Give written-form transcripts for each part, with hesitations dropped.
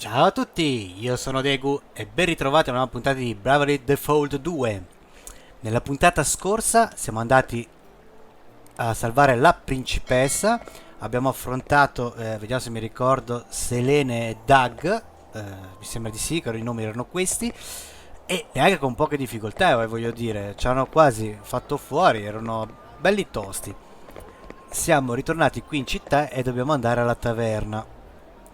Ciao a tutti, io sono Degu e ben ritrovati a una nuova puntata di Bravely Default 2. Nella puntata scorsa siamo andati a salvare la principessa, abbiamo affrontato, vediamo se mi ricordo, Selene e Doug, mi sembra di sì, che i nomi erano questi, e neanche con poche difficoltà, voglio dire, ci hanno quasi fatto fuori, erano belli tosti. Siamo ritornati qui in città e dobbiamo andare alla taverna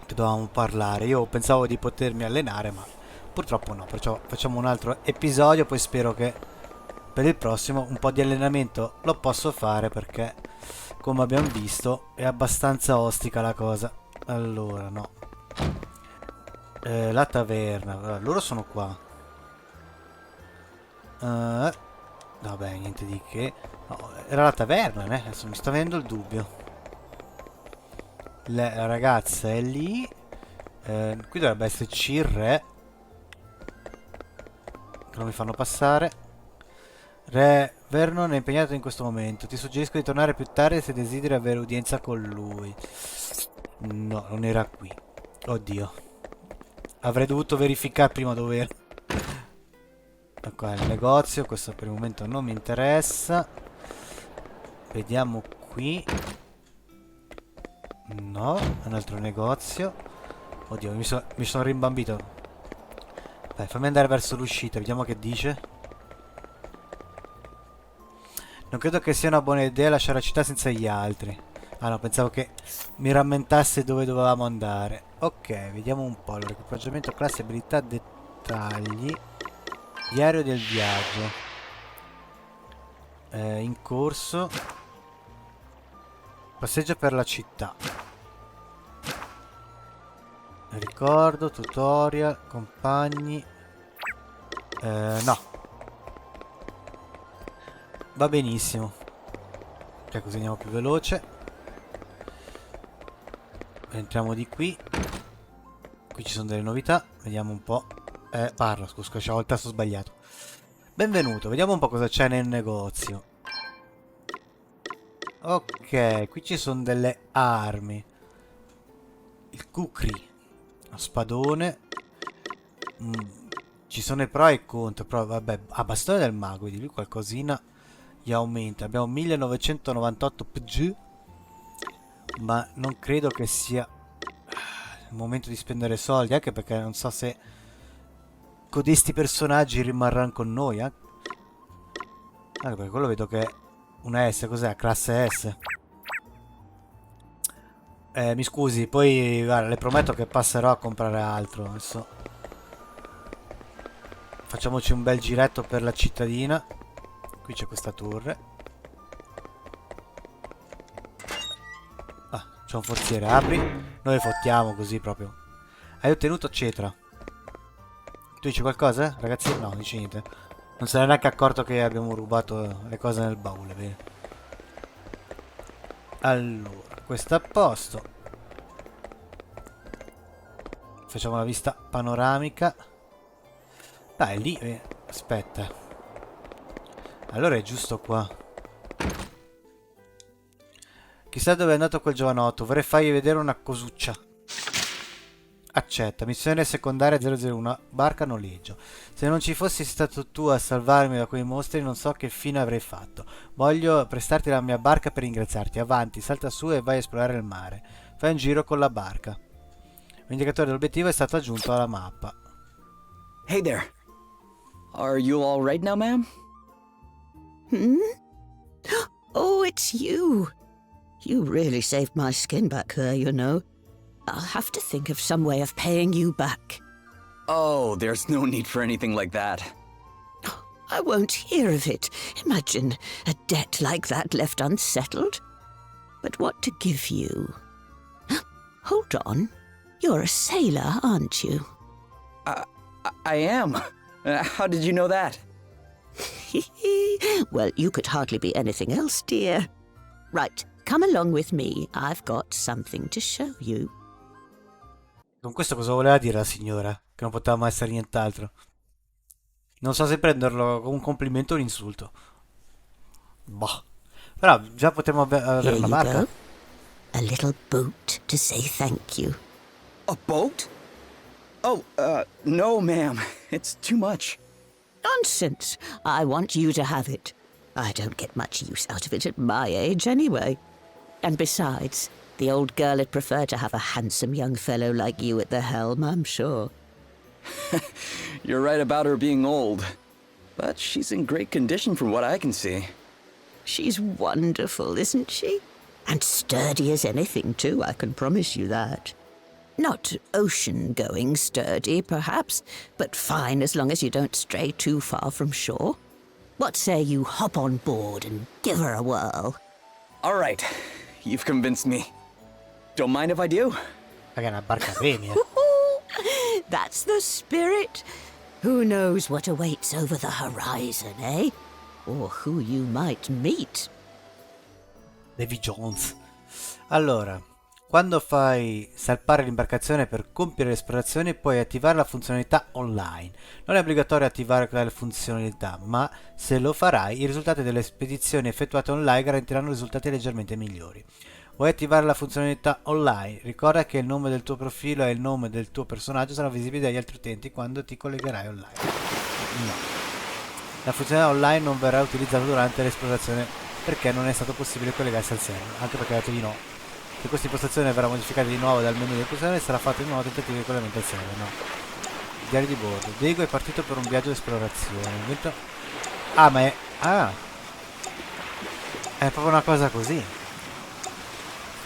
che dovevamo parlare. Io pensavo di potermi allenare, ma purtroppo no. Perciò facciamo un altro episodio. Poi spero che per il prossimo un po' di allenamento lo posso fare perché, come abbiamo visto, è abbastanza ostica la cosa. Allora, no. La taverna. Allora, loro sono qua. Vabbè, niente di che. No, era la taverna, né? Adesso mi sta venendo il dubbio. La ragazza è lì. Qui dovrebbe esserci il re. Che non mi fanno passare. Re Vernon è impegnato in questo momento. Ti suggerisco di tornare più tardi se desideri avere udienza con lui. No, non era qui. Oddio. Avrei dovuto verificare prima dove era. Qua è il negozio. Questo per il momento non mi interessa. Vediamo qui. No, è un altro negozio. Oddio, mi sono rimbambito. Dai, fammi andare verso l'uscita, vediamo che dice. Non credo che sia una buona idea lasciare la città senza gli altri. Ah no, pensavo che mi rammentasse dove dovevamo andare. Ok, vediamo un po'. Allora, equipaggiamento, classe, abilità, dettagli. Diario del viaggio. In corso. Passeggio per la città. Ricordo, tutorial, compagni. No. Va benissimo. Ok, così andiamo più veloce. Entriamo di qui. Qui ci sono delle novità. Vediamo un po'. Parlo, scusa, c'avevo il tasto sbagliato. Benvenuto, vediamo un po' cosa c'è nel negozio. Ok, qui ci sono delle armi. Il kukri. Lo spadone. Mm, ci sono i pro e i contro. Però vabbè, a bastone del mago, di lui qualcosina gli aumenta. Abbiamo 1998 PG. Ma non credo che sia il momento di spendere soldi, anche perché non so se codesti personaggi rimarranno con noi, eh? Anche perché quello vedo che è una S, cos'è? Classe S. Mi scusi, poi guarda, le prometto che passerò a comprare altro. Adesso facciamoci un bel giretto per la cittadina. Qui c'è questa torre. Ah, c'è un forziere, apri. Noi fottiamo così proprio. Hai ottenuto cetra. Tu dici qualcosa, ragazzi? No, non dici niente. Non se ne è neanche accorto che abbiamo rubato le cose nel baule, bene. Allora, questo a posto. Facciamo la vista panoramica. Dai, lì. Aspetta. Allora è giusto qua. Chissà dove è andato quel giovanotto. Vorrei fargli vedere una cosuccia. Accetta. Missione secondaria 001. Barca noleggio. Se non ci fossi stato tu a salvarmi da quei mostri, non so che fine avrei fatto. Voglio prestarti la mia barca per ringraziarti. Avanti, salta su e vai a esplorare il mare. Fai un giro con la barca. L'indicatore dell'obiettivo è stato aggiunto alla mappa. Hey there. Are you all right now, ma'am? Hmm? Oh, it's you. You really saved my skin back there, you know. I'll have to think of some way of paying you back. Oh, there's no need for anything like that. I won't hear of it. Imagine a debt like that left unsettled. But what to give you? Hold on. You're a sailor, aren't you? I am. How did you know that? Well, you could hardly be anything else, dear. Right, come along with me. I've got something to show you. Con questo cosa voleva dire la signora? Che non poteva mai essere nient'altro. Non so se prenderlo come un complimento o un insulto. Boh. Però già potremmo avere Here una you barca. go. A little boat to say thank you. A boat? Oh, no, ma'am. It's too much. Nonsense. I want you to have it. I don't get much use out of it at my age anyway. And besides, the old girl would prefer to have a handsome young fellow like you at the helm, I'm sure. You're right about her being old. But she's in great condition from what I can see. She's wonderful, isn't she? And sturdy as anything, too, I can promise you that. Not ocean-going sturdy, perhaps, but fine as long as you don't stray too far from shore. What say you hop on board and give her a whirl? All right. You've convinced me. Don't mind if I do? Raga, è una barca premia. That's the spirit. Who knows what awaits over the horizon, eh? Or who you might meet. Davy Jones. Allora, quando fai salpare l'imbarcazione per compiere le esplorazioni puoi attivare la funzionalità online. Non è obbligatorio attivare quella funzionalità, ma se lo farai i risultati delle spedizioni effettuate online garantiranno risultati leggermente migliori. Vuoi attivare la funzionalità online? Ricorda che il nome del tuo profilo e il nome del tuo personaggio saranno visibili dagli altri utenti quando ti collegherai online. No. La funzionalità online non verrà utilizzata durante l'esplorazione perché non è stato possibile collegarsi al server, anche perché ha detto di no. Se questa impostazione verrà modificata di nuovo dal menu di impostazione sarà fatto di nuovo tentativo di collegamento al server, no. Diario di bordo. Diego è partito per un viaggio di esplorazione. Ah, ma è... Ah! È proprio una cosa così.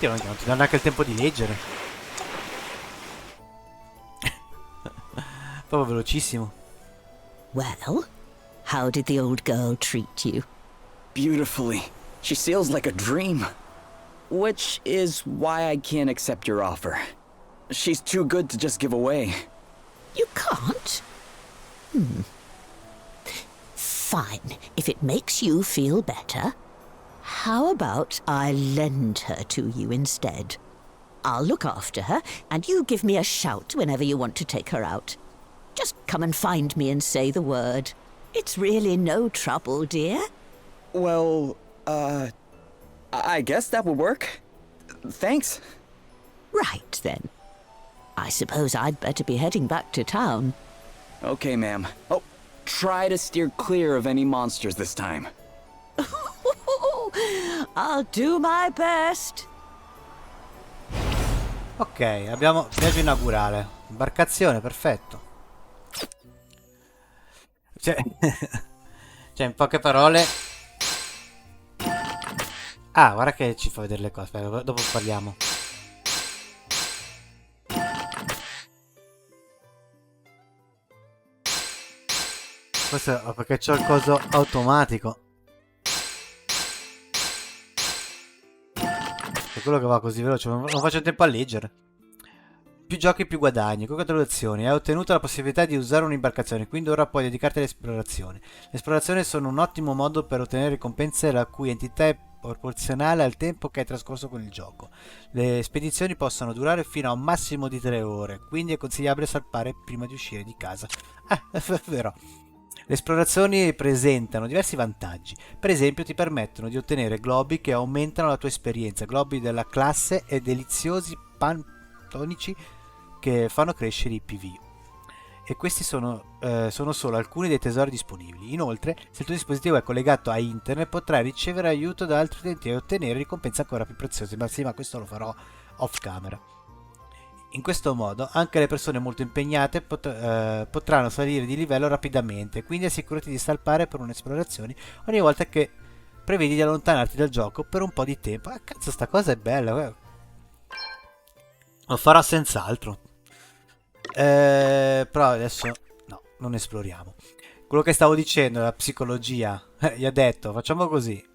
Non ti dà neanche il tempo di leggere. Proprio velocissimo. Well, how did the old girl treat you? Beautifully. She sails like a dream. Which is why I can't accept your offer. She's too good to just give away. You can't? Fine, if it makes you feel better. How about I lend her to you instead? I'll look after her, and you give me a shout whenever you want to take her out. Just come and find me and say the word. It's really no trouble, dear. Well, I guess that would work. Thanks. Right, then. I suppose I'd better be heading back to town. Okay, ma'am. Oh, try to steer clear of any monsters this time. I'll do my best. Ok, abbiamo viaggio inaugurale. Imbarcazione, perfetto. Cioè, cioè, in poche parole... Ah, guarda che ci fa vedere le cose. Aspetta, dopo parliamo. Questo è perché c'ho il coso automatico. È quello che va così veloce, non faccio in tempo a leggere. Più giochi più guadagni. Congratulazioni, hai ottenuto la possibilità di usare un'imbarcazione, quindi ora puoi dedicarti alle esplorazioni. Le esplorazioni sono un ottimo modo per ottenere ricompense la cui entità è proporzionale al tempo che hai trascorso con il gioco. Le spedizioni possono durare fino a un massimo di 3 ore, quindi è consigliabile salpare prima di uscire di casa. È vero. Le esplorazioni presentano diversi vantaggi. Per esempio ti permettono di ottenere globi che aumentano la tua esperienza, globi della classe e deliziosi pantonici che fanno crescere i PV. E questi sono solo alcuni dei tesori disponibili. Inoltre, se il tuo dispositivo è collegato a internet, potrai ricevere aiuto da altri utenti e ottenere ricompense ancora più preziose. Ma sì, ma questo lo farò off camera. In questo modo anche le persone molto impegnate potranno salire di livello rapidamente, quindi assicurati di salpare per un'esplorazione ogni volta che prevedi di allontanarti dal gioco per un po' di tempo. Ah, cazzo, sta cosa è bella. Lo farò senz'altro. Però adesso no, non esploriamo. Quello che stavo dicendo, la psicologia, gli ha detto facciamo così.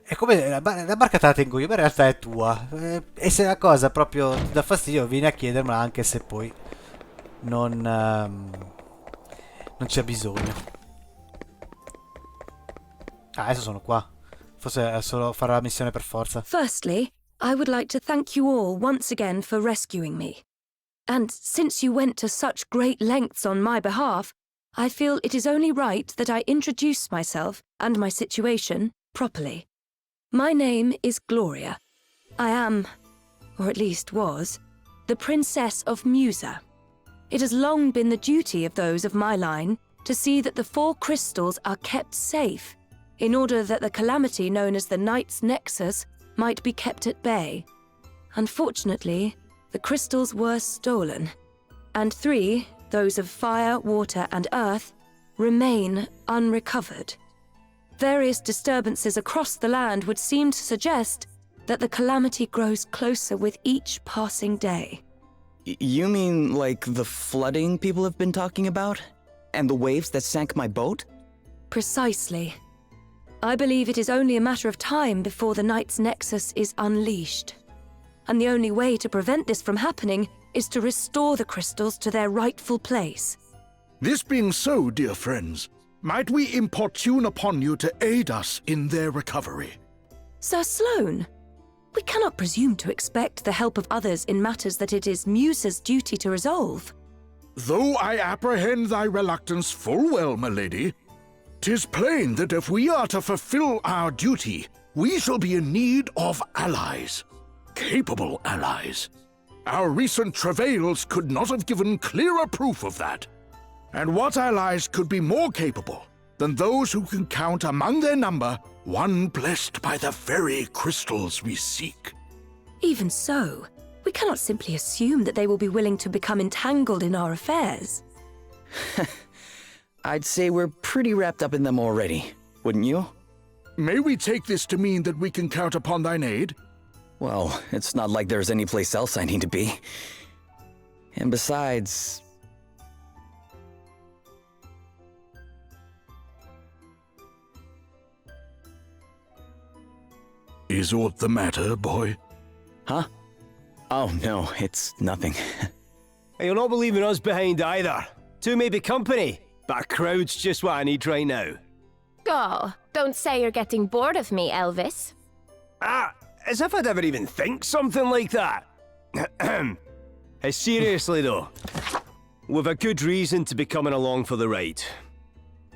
È come la barca te la tengo io, ma in realtà è tua. E se la cosa proprio ti dà fastidio, vieni a chiedermela anche se poi non c'è bisogno. Ah, adesso sono qua. Forse è solo fare la missione per forza. Firstly, I would like to thank you all once again for rescuing me. And since you went to such great lengths on my behalf, I feel it is only right that I introduce myself and my situation properly. My name is Gloria. I am, or at least was, the Princess of Musa. It has long been the duty of those of my line to see that the 4 crystals are kept safe, in order that the calamity known as the Night's Nexus might be kept at bay. Unfortunately, the crystals were stolen, and 3, those of fire, water, and earth, remain unrecovered. Various disturbances across the land would seem to suggest that the calamity grows closer with each passing day. You mean like the flooding people have been talking about? And the waves that sank my boat? Precisely. I believe it is only a matter of time before the Night's Nexus is unleashed. And the only way to prevent this from happening is to restore the crystals to their rightful place. This being so, dear friends, might we importune upon you to aid us in their recovery? Sir Sloane, we cannot presume to expect the help of others in matters that it is Musa's duty to resolve. Though I apprehend thy reluctance full well, my lady, 'tis plain that if we are to fulfill our duty, we shall be in need of allies. Capable allies. Our recent travails could not have given clearer proof of that. And what allies could be more capable than those who can count among their number one blessed by the very crystals we seek? Even so, we cannot simply assume that they will be willing to become entangled in our affairs. I'd say we're pretty wrapped up in them already, wouldn't you? May we take this to mean that we can count upon thine aid? Well, it's not like there's any place else I need to be. And besides... Is aught the matter, boy? Huh? Oh, no, it's nothing. You'll not be leaving us behind either. 2 may be company, but a crowd's just what I need right now. Oh, don't say you're getting bored of me, Elvis. As if I'd ever even think something like that. Seriously though, we've a good reason to be coming along for the ride.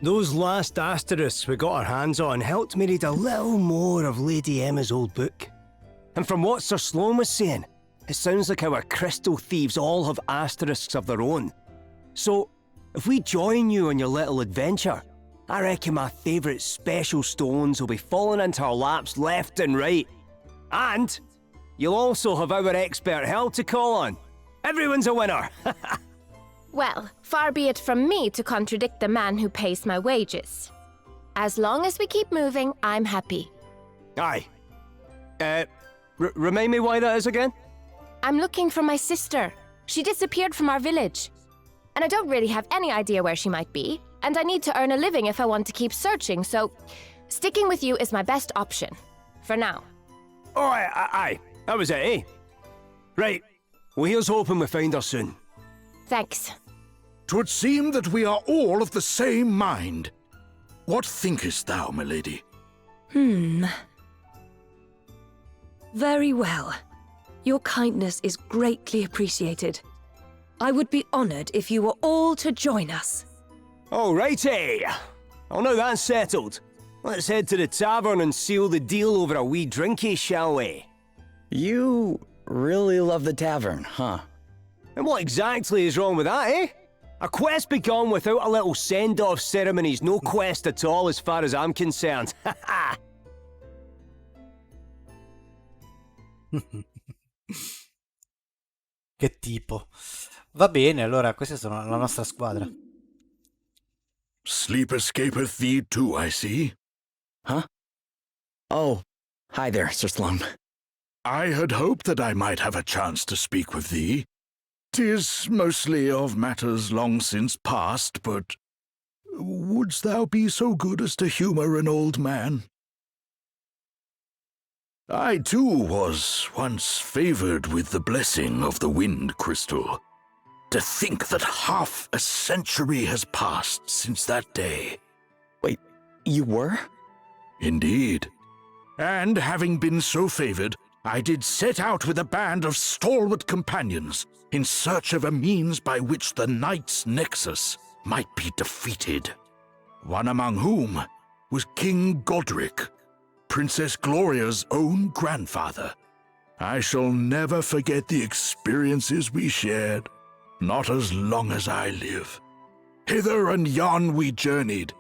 Those last asterisks we got our hands on helped me read a little more of Lady Emma's old book. And from what Sir Sloane was saying, it sounds like our crystal thieves all have asterisks of their own. So, if we join you on your little adventure, I reckon my favourite special stones will be falling into our laps left and right. And you'll also have our expert help to call on. Everyone's a winner! Well, far be it from me to contradict the man who pays my wages. As long as we keep moving, I'm happy. Aye. Remind me why that is again? I'm looking for my sister. She disappeared from our village. And I don't really have any idea where she might be, and I need to earn a living if I want to keep searching, so sticking with you is my best option. For now. Oh, aye. That was it, eh? Right. Well, here's hoping we find her soon. Thanks. 'Twould seem that we are all of the same mind. What thinkest thou, my lady? Very well. Your kindness is greatly appreciated. I would be honoured if you were all to join us. All righty. Well, now that's settled. Let's head to the tavern and seal the deal over a wee drinky, shall we? You really love the tavern, huh? And what exactly is wrong with that, eh? A quest begun without a little send-off ceremony's no quest at all as far as I'm concerned. Che tipo. Va bene, allora questa sono la nostra squadra. Sleep escapeth thee too, I see. Huh? Oh, hi there, Sir Sloane. I had hoped that I might have a chance to speak with thee. 'Tis mostly of matters long since past, but wouldst thou be so good as to humour an old man? I too was once favoured with the blessing of the wind crystal. To think that half a century has passed since that day. Wait, you were? Indeed. And having been so favoured, I did set out with a band of stalwart companions in search of a means by which the Night's Nexus might be defeated. One among whom was King Godric, Princess Gloria's own grandfather. I shall never forget the experiences we shared. Not as long as I live. Hither and yon we journeyed,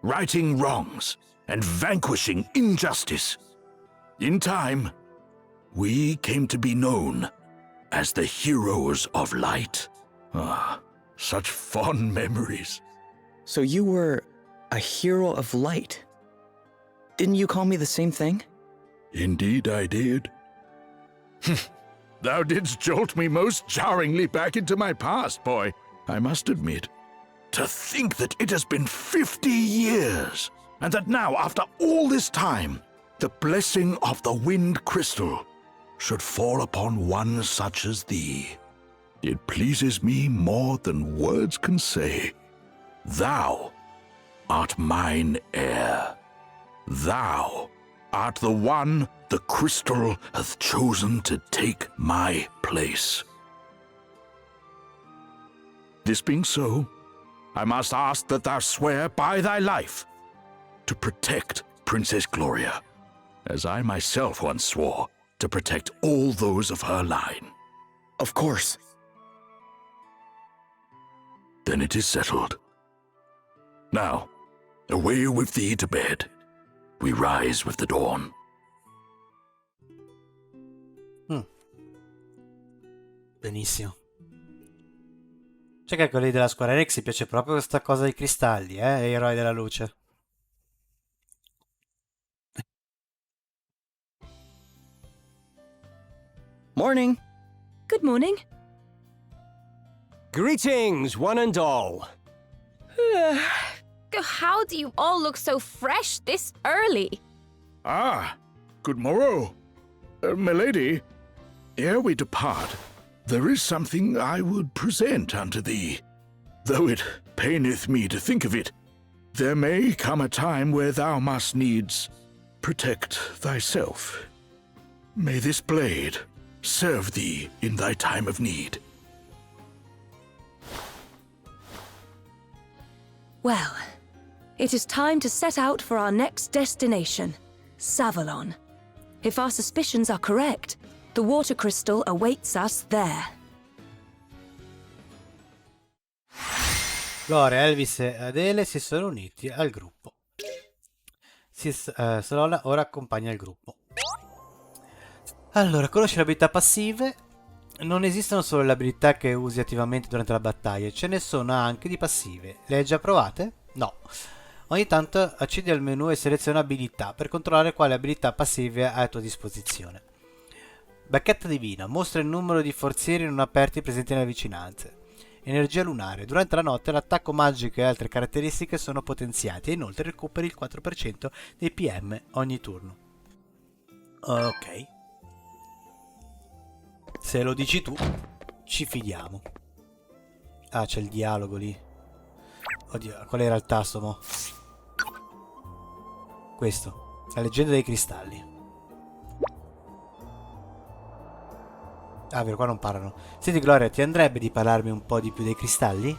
righting wrongs and vanquishing injustice. In time, we came to be known as the heroes of light. Ah, such fond memories. So you were a hero of light. Didn't you call me the same thing? Indeed I did. Thou didst jolt me most jarringly back into my past, boy, I must admit. To think that it has been 50 years, and that now, after all this time, the blessing of the wind crystal should fall upon one such as thee. It pleases me more than words can say. Thou art mine heir. Thou art the one the crystal hath chosen to take my place. This being so, I must ask that thou swear by thy life to protect Princess Gloria, as I myself once swore to protect all those of her line. Of course. Then it is settled. Now, away with thee to bed. We rise with the dawn. Benissimo. C'è che a quelli della Square Enix piace proprio questa cosa dei cristalli, e eroi della luce. Morning. Good morning. Greetings, one and all. How do you all look so fresh this early? Ah, good morrow. Milady, ere we depart, there is something I would present unto thee. Though it paineth me to think of it, there may come a time where thou must needs protect thyself. May this blade serve thee in thy time of need. Well, it is time to set out for our next destination, Savalon. If our suspicions are correct, the water crystal awaits us there. Gloria, Elvis e Adele si sono uniti al gruppo. Solana ora accompagna il gruppo. Allora, conosci le abilità passive. Non esistono solo le abilità che usi attivamente durante la battaglia, ce ne sono anche di passive. Le hai già provate? No. Ogni tanto accedi al menu e seleziona abilità per controllare quale abilità passive hai a tua disposizione. Bacchetta divina. Mostra il numero di forzieri non aperti presenti nelle vicinanze. Energia lunare. Durante la notte l'attacco magico e altre caratteristiche sono potenziati e inoltre recuperi il 4% dei PM ogni turno. Ok. Se lo dici tu, ci fidiamo. Ah, c'è il dialogo lì. Oddio, qual era il tasto, mo? Questo. La leggenda dei cristalli. Ah, vero, qua non parlano. Senti, Gloria, ti andrebbe di parlarmi un po' di più dei cristalli?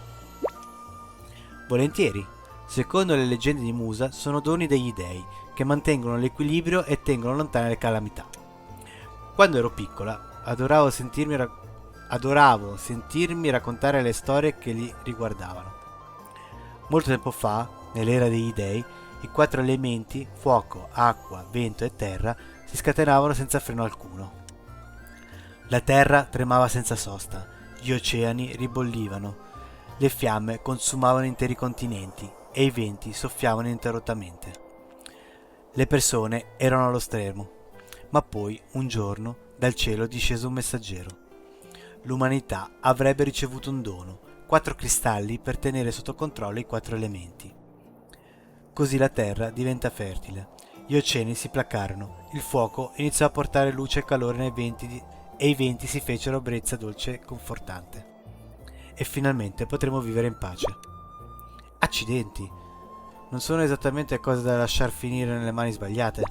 Volentieri. Secondo le leggende di Musa, sono doni degli dei, che mantengono l'equilibrio e tengono lontane le calamità. Quando ero piccola, adoravo sentirmi raccontare le storie che li riguardavano. Molto tempo fa, nell'era degli dei, i 4 elementi, fuoco, acqua, vento e terra, si scatenavano senza freno alcuno. La terra tremava senza sosta, gli oceani ribollivano, le fiamme consumavano interi continenti e i venti soffiavano ininterrottamente. Le persone erano allo stremo, ma poi, un giorno, dal cielo discese un messaggero. L'umanità avrebbe ricevuto un dono, 4 cristalli per tenere sotto controllo i 4 elementi. Così la terra diventa fertile, gli oceani si placarono, il fuoco iniziò a portare luce e calore nei venti e i venti si fecero brezza dolce e confortante. E finalmente potremo vivere in pace. Accidenti! Non sono esattamente cose da lasciar finire nelle mani sbagliate.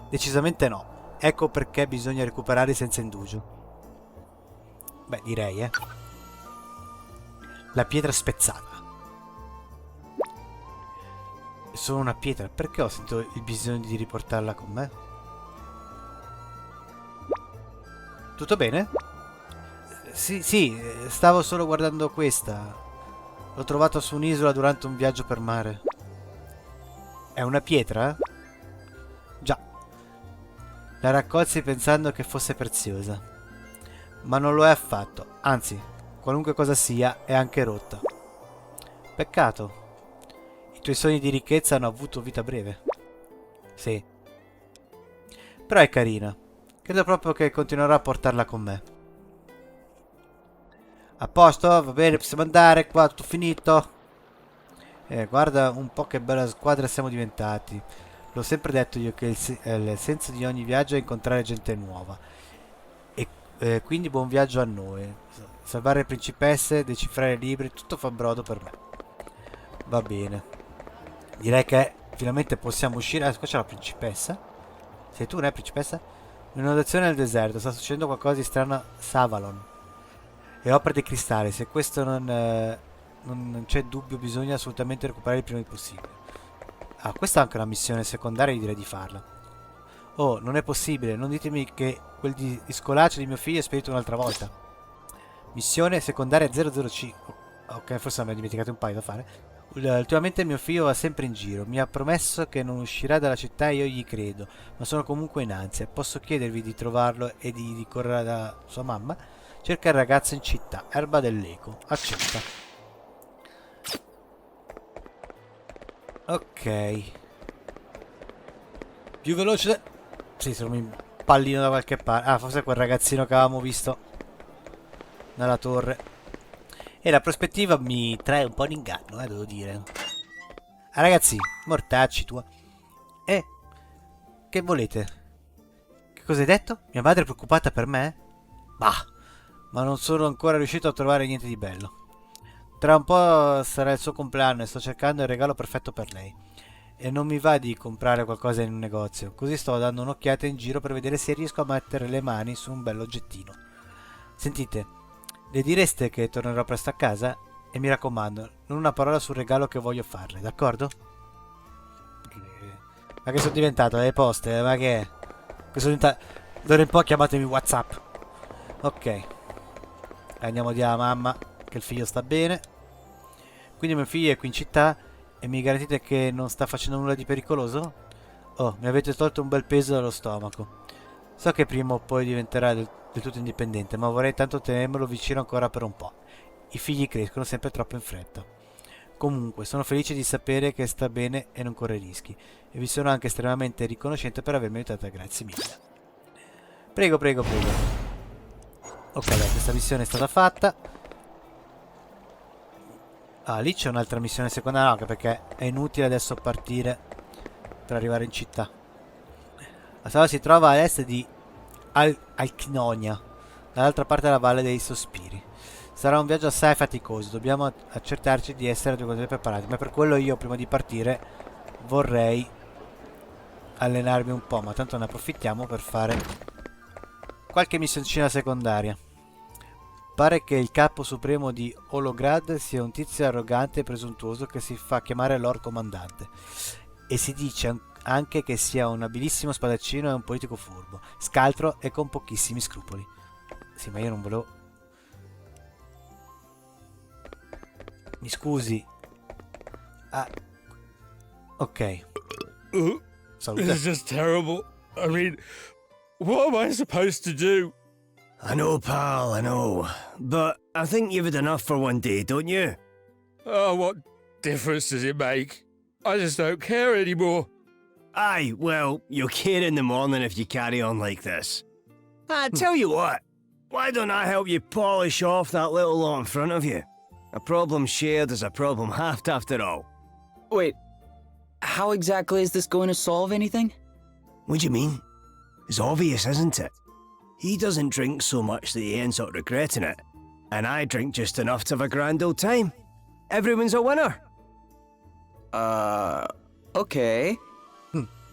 Decisamente no. Ecco perché bisogna recuperare senza indugio. Beh, direi, La pietra spezzata. È solo una pietra. Perché ho sentito il bisogno di riportarla con me? Tutto bene? Sì, stavo solo guardando questa. L'ho trovata su un'isola durante un viaggio per mare. È una pietra? Già. La raccolsi pensando che fosse preziosa. Ma non lo è affatto. Anzi, qualunque cosa sia, è anche rotta. Peccato. I tuoi sogni di ricchezza hanno avuto vita breve. Sì. Però è carina. Credo proprio che continuerò a portarla con me. A posto? Va bene, possiamo andare. Qua tutto finito. Guarda un po' che bella squadra siamo diventati. L'ho sempre detto io che il senso di ogni viaggio è incontrare gente nuova. E quindi buon viaggio a noi. Salvare le principesse, decifrare libri, tutto fa brodo per me. Va bene. Direi che finalmente possiamo uscire. Qua c'è la principessa. Sei tu, ne principessa? Un'inondazione nel deserto. Sta succedendo qualcosa di strano a Savalon. E opere di cristalli. Se questo non c'è dubbio, bisogna assolutamente recuperare il prima possibile. Ah, questa è anche una missione secondaria, io direi di farla. Oh, non è possibile. Non ditemi che quel di scolaccio di mio figlio è spedito un'altra volta. Missione secondaria 005. Ok, forse mi ho dimenticato un paio da fare. Ultimamente mio figlio va sempre in giro. Mi ha promesso che non uscirà dalla città e io gli credo, ma sono comunque in ansia. Posso chiedervi di trovarlo e di ricorrere da sua mamma? Cerca il ragazzo in città. Erba dell'eco. Accetta. Ok. Più veloce. Sì, sono un pallino da qualche parte. Ah, forse quel ragazzino che avevamo visto dalla torre. E la prospettiva mi trae un po' in inganno, devo dire. Ah, ragazzi, mortacci tua. Che volete? Che cosa hai detto? Mia madre è preoccupata per me? Bah, ma non sono ancora riuscito a trovare niente di bello. Tra un po' sarà il suo compleanno e sto cercando il regalo perfetto per lei. E non mi va di comprare qualcosa in un negozio, così sto dando un'occhiata in giro per vedere se riesco a mettere le mani su un bell'oggettino. Sentite, le direste che tornerò presto a casa? E mi raccomando, non una parola sul regalo che voglio farle, d'accordo? Ma che sono diventato? Le poste? Ma che è? Che sono diventato... D'ora in poi chiamatemi WhatsApp. Ok. Andiamo di alla mamma, che il figlio sta bene. Quindi mio figlio è qui in città e mi garantite che non sta facendo nulla di pericoloso? Oh, mi avete tolto un bel peso dallo stomaco. So che prima o poi diventerà del tutto indipendente, ma vorrei tanto tenermelo vicino ancora per un po'. I figli crescono sempre troppo in fretta. Comunque, sono felice di sapere che sta bene e non corre rischi. E vi sono anche estremamente riconoscente per avermi aiutato, grazie mille. Prego, prego, prego. Ok, dai, questa missione è stata fatta. Ah, lì c'è un'altra missione secondaria, no, anche perché è inutile adesso partire per arrivare in città. La strada si trova a est di Alchinonia, dall'altra parte della Valle dei Sospiri. Sarà un viaggio assai faticoso, dobbiamo accertarci di essere adeguatamente preparati, ma per quello io prima di partire vorrei allenarmi un po', ma tanto ne approfittiamo per fare qualche missioncina secondaria. Pare che il capo supremo di Holograd sia un tizio arrogante e presuntuoso che si fa chiamare Lord Comandante. E si dice anche che sia un abilissimo spadaccino e un politico furbo, scaltro e con pochissimi scrupoli. Sì, ma io non volevo... Mi scusi. Ah. Ok. Salute. This is just terrible. I mean, what am I supposed to do? I know, pal, I know. But I think you've had enough for one day, don't you? Oh, what difference does it make? I just don't care anymore. Aye, well, you'll care in the morning if you carry on like this. I tell you what, why don't I help you polish off that little lot in front of you? A problem shared is a problem halved after all. Wait, how exactly is this going to solve anything? What do you mean? It's obvious, isn't it? He doesn't drink so much that he ends up regretting it. And I drink just enough to have a grand old time. Everyone's a winner. Okay.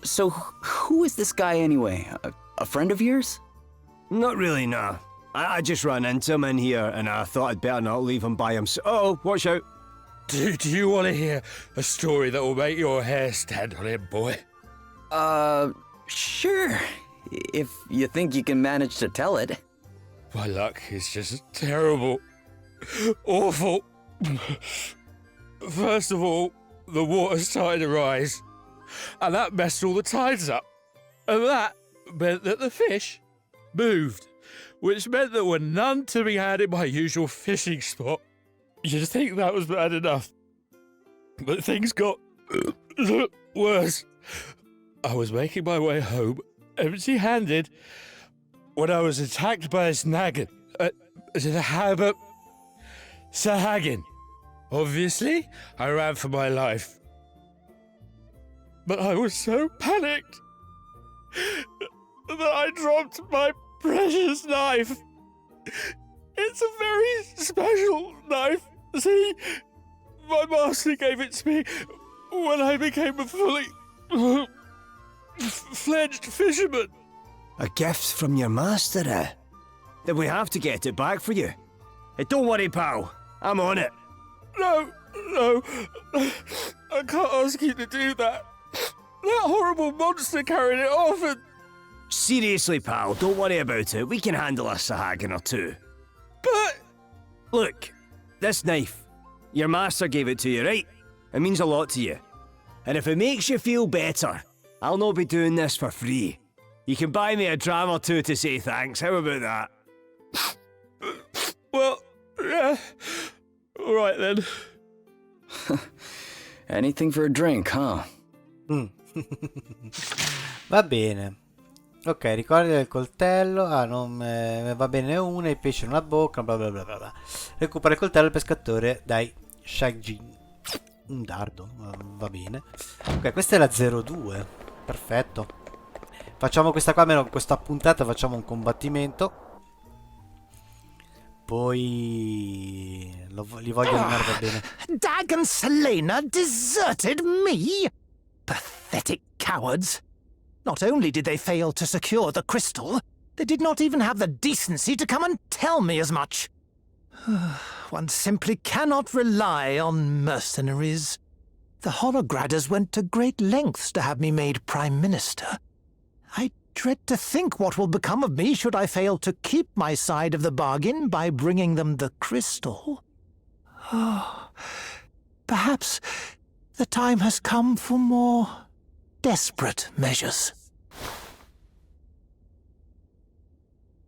So who is this guy anyway? A friend of yours? Not really, nah. I just ran into him in here and I thought I'd better not leave him by himself. Oh, watch out. Do you want to hear a story that will make your hair stand on end, boy? Sure. If you think you can manage to tell it. My luck is just terrible. Awful. First of all, the water started to rise, and that messed all the tides up. And that meant that the fish moved, which meant there were none to be had in my usual fishing spot. You'd think that was bad enough, but things got worse. I was making my way home, empty-handed, when I was attacked by a snaggin. Sahagin. Obviously, I ran for my life. But I was so panicked that I dropped my precious knife. It's a very special knife. See, my master gave it to me when I became a fully fledged fisherman. A gift from your master, eh? Then we have to get it back for you. Hey, don't worry, pal. I'm on it. No, I can't ask you to do that. That horrible monster carried it off and... Seriously, pal, don't worry about it. We can handle a Sahagin or two. But... Look, this knife. Your master gave it to you, right? It means a lot to you. And if it makes you feel better, I'll not be doing this for free. You can buy me a dram or two to say thanks. How about that? Well, yeah. All right then. Anything for a drink, huh? Va bene. Ok, ricordi del coltello. Ah, non va bene una, i pesci in una bocca, bla bla bla bla bla. Recupera il coltello del pescatore dai Shagjin. Un dardo, va bene. Ok, questa è la 02. Perfetto. Facciamo questa qua, almeno questa puntata facciamo un combattimento. Poi li voglio animare, va bene. Dagon Selena deserted me? Pathetic cowards. Not only did they fail to secure the crystal, they did not even have the decency to come and tell me as much. One simply cannot rely on mercenaries. The Hologradders went to great lengths to have me made Prime Minister. I dread to think what will become of me should I fail to keep my side of the bargain by bringing them the crystal. Perhaps the time has come for more desperate measures.